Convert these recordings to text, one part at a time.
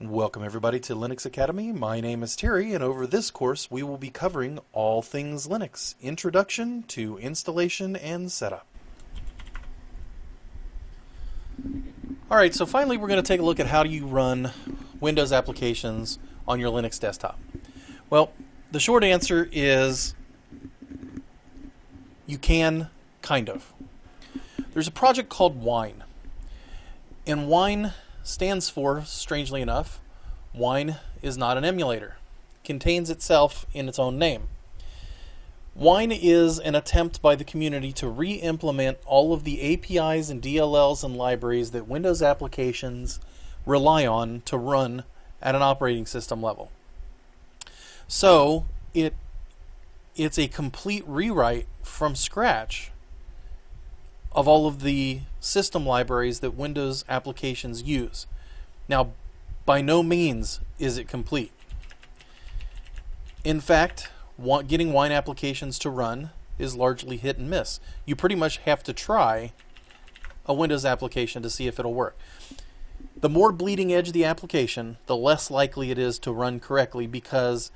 Welcome everybody to Linux Academy. My name is Terry, and over this course we will be covering all things Linux, introduction to installation and setup. Alright, so finally we're going to take a look at how do you run Windows applications on your Linux desktop. Well, the short answer is you can, kind of. There's a project called Wine, and Wine stands for, strangely enough, Wine is not an emulator. Contains itself in its own name. Wine is an attempt by the community to re-implement all of the APIs and DLLs and libraries that Windows applications rely on to run at an operating system level. So it's a complete rewrite from scratch of all of the system libraries that Windows applications use. Now, by no means is it complete. In fact, getting Wine applications to run is largely hit and miss. You pretty much have to try a Windows application to see if it'll work. The more bleeding edge the application, the less likely it is to run correctly, because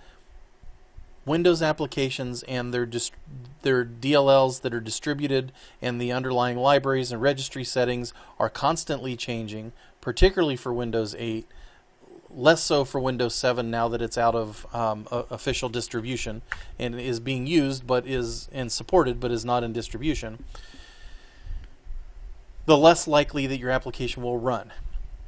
Windows applications and their DLLs that are distributed and the underlying libraries and registry settings are constantly changing, particularly for Windows 8, less so for Windows 7 now that it's out of official distribution and is being used and supported but is not in distribution. The less likely that your application will run.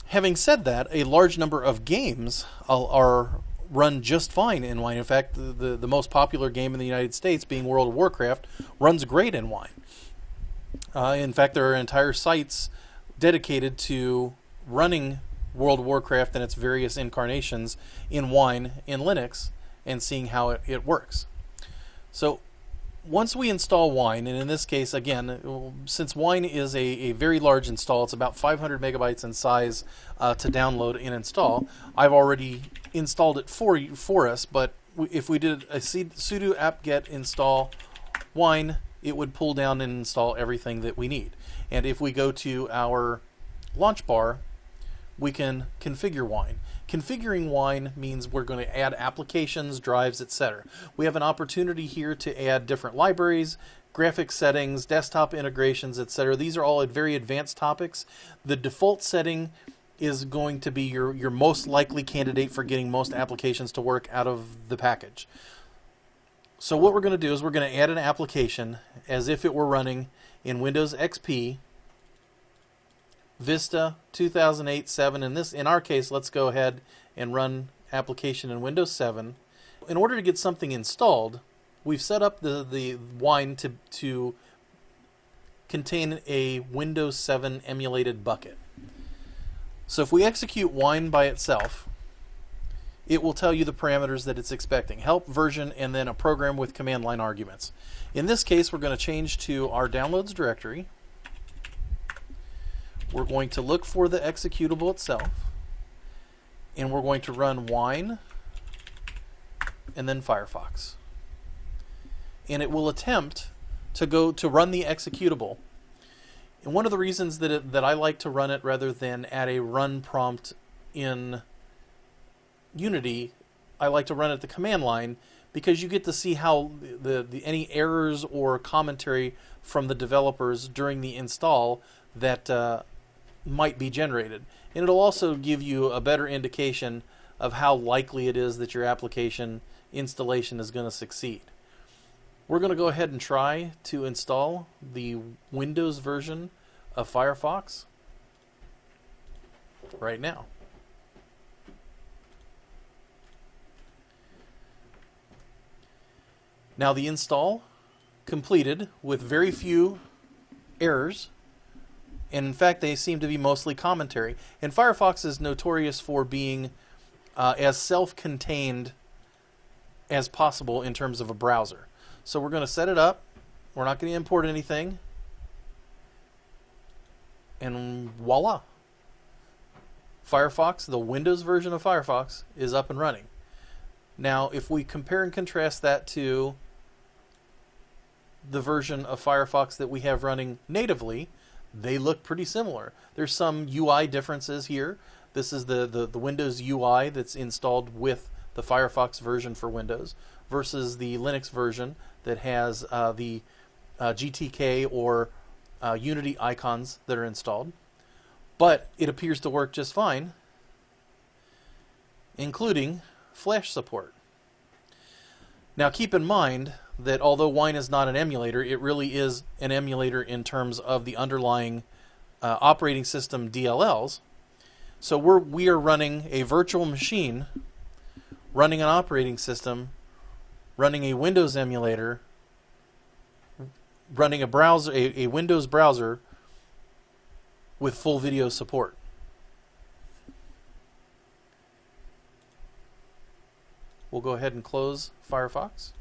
Having said that, a large number of games are run just fine in Wine. In fact, the most popular game in the United States, being World of Warcraft, runs great in Wine. In fact, there are entire sites dedicated to running World of Warcraft and its various incarnations in Wine in Linux and seeing how it works. So once we install Wine, and in this case, again, since Wine is a very large install, it's about 500 megabytes in size to download and install. I've already installed it for us, but if we did a sudo apt-get install Wine, it would pull down and install everything that we need. And if we go to our launch bar, we can configure Wine. Configuring Wine means we're going to add applications, drives, etc. We have an opportunity here to add different libraries, graphics settings, desktop integrations, etc. These are all very advanced topics. The default setting is going to be your most likely candidate for getting most applications to work out of the package. So what we're going to do is we're going to add an application as if it were running in Windows XP, Vista 2008-7. In our case, let's go ahead and run application in Windows 7. In order to get something installed, we've set up the Wine to contain a Windows 7 emulated bucket. So if we execute Wine by itself, it will tell you the parameters that it's expecting: help, version, and then a program with command line arguments. In this case, we're going to change to our downloads directory. We're going to look for the executable itself, and we're going to run Wine and then Firefox. And it will attempt to run the executable. And one of the reasons that I like to run it rather than add a run prompt in Unity, I like to run it the command line, because you get to see how any errors or commentary from the developers during the install that might be generated. And it'll also give you a better indication of how likely it is that your application installation is going to succeed. We're going to go ahead and try to install the Windows version of Firefox right now. Now the install completed with very few errors, and in fact they seem to be mostly commentary. And Firefox is notorious for being as self-contained as possible in terms of a browser. So we're going to set it up. We're not going to import anything. And voila! Firefox, the Windows version of Firefox, is up and running. Now if we compare and contrast that to the version of Firefox that we have running natively, they look pretty similar. There's some UI differences here. This is the Windows UI that's installed with the Firefox version for Windows versus the Linux version that has the GTK or Unity icons that are installed. But it appears to work just fine, including Flash support. Now keep in mind that although Wine is not an emulator, it really is an emulator in terms of the underlying operating system DLLs. So we are running a virtual machine, running an operating system, running a Windows emulator, running a browser, a Windows browser with full video support. We'll go ahead and close Firefox.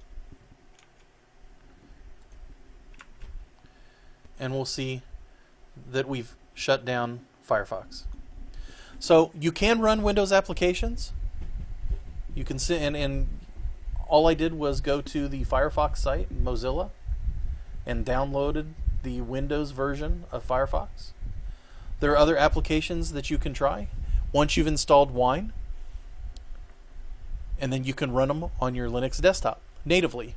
And we'll see that we've shut down Firefox. So you can run Windows applications. You can sit and all I did was go to the Firefox site, Mozilla, and downloaded the Windows version of Firefox. There are other applications that you can try once you've installed Wine, and then you can run them on your Linux desktop natively.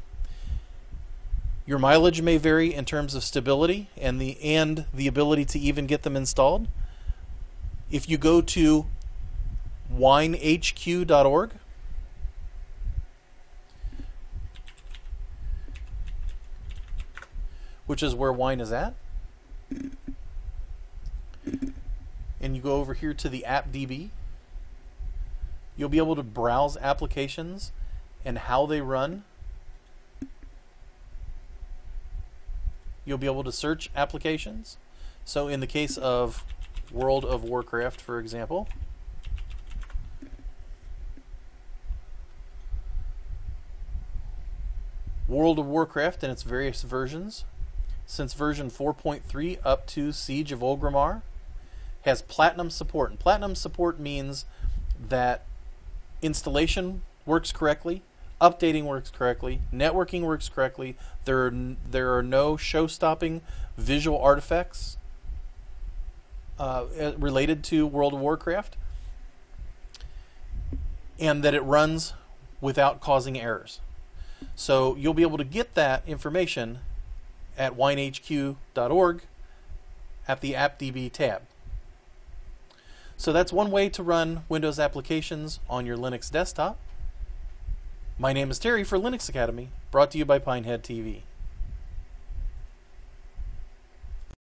Your mileage may vary in terms of stability and the ability to even get them installed. If you go to winehq.org, which is where Wine is at, and you go over here to the AppDB, you'll be able to browse applications and how they run. You'll be able to search applications. So in the case of World of Warcraft, for example, World of Warcraft and its various versions, since version 4.3 up to Siege of Orgrimmar, has Platinum support. And Platinum support means that installation works correctly, updating works correctly, networking works correctly, there are no show-stopping visual artifacts related to World of Warcraft, and that it runs without causing errors. So you'll be able to get that information at winehq.org at the AppDB tab. So that's one way to run Windows applications on your Linux desktop. My name is Terry for Linux Academy, brought to you by Pinehead TV.